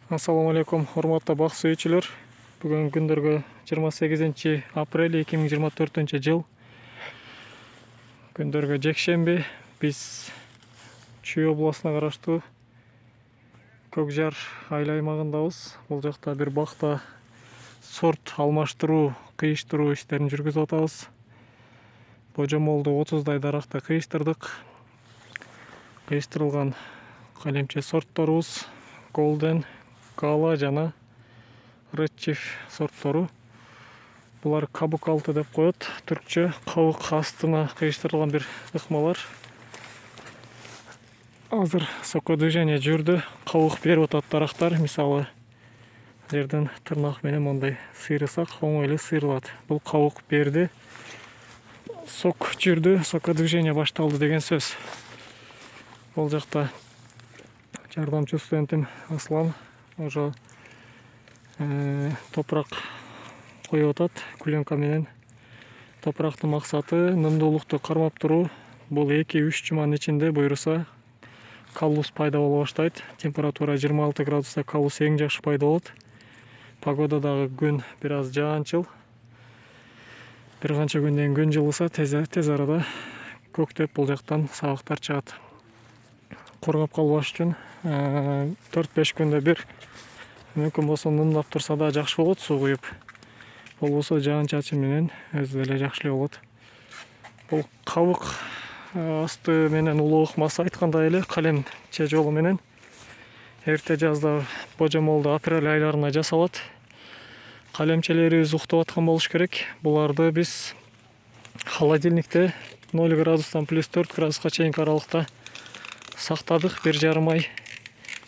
Assalamu алейкум, урматтуу бак сүйүүчүлөр. Бүгүн күндөргө 28 апрель 2024 жыл. Күндөргө жекшемби. Биз Чүй областына караштуу Көк Жар айыл аймагындабыз. Бул жакта бир бакта сорт алмаштыруу, кыйыштыруу иштерин жүргүзүп атабыз. Божомолду 30дай даракты кыйыштырдык. Кыйыштырылган калемче сортторубуз Golden, Gala жана Redchief сорттору. Булар кабык алты деп коет. Түркчө кабык астына кыйыштырылган бир ыкмалар. Азыр сокко движение жүрдү. Кабык берип атат дарактар. Мисалы, жерден тырнак менен мондай сыйрысак оңой эле сыйрылат. Бул кабык берди. Сок жүрдү, сокко движение башталды деген сөз. Бул жакта жардамчы студентим Аслан ошо топурак коюп атат. Куленка менен топурактын максаты нымдуулукту кармап туруу. Бул 2-3 жуманын ичинде буюрса каллус пайда боло баштайт. Температура 26 градуста каллус эң жакшы пайда болот. Погода дагы күн бир аз жаанчыл. Бир канча күндөн күн жылыса тез арада көктөп бул жактан сабактар чыгат. Коргоп калбаш үчүн 4-5 күндө бир мүмкүн болсо нымдап турса да жакшы болот, суу куюп. Болбосо жаан-чачын менен өзү деле жакшы эле болот. Бул кабык асты менен улуу ыкмасы айткандай эле калемче жолу менен эрте жазда божомолду апрель айларына жасалат. Калемчелерибиз уктап аткан болуш керек. Буларды биз холодильникте 0 градустан +4 градуска чейинки аралыкта сактадык. 1,5 ай,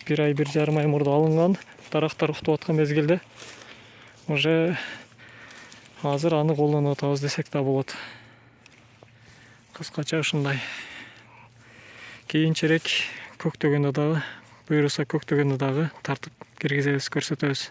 1,5 ай мурда алынган. Дарактар уктап аткан мезгилде уже азыр аны колдонуп атабыз десек да болот. Кыскача ушундай. Кийинчерээк көктөгөндө дагы, буюрса көктөгөндө дагы тартып киргизебиз, көрсөтөбүз.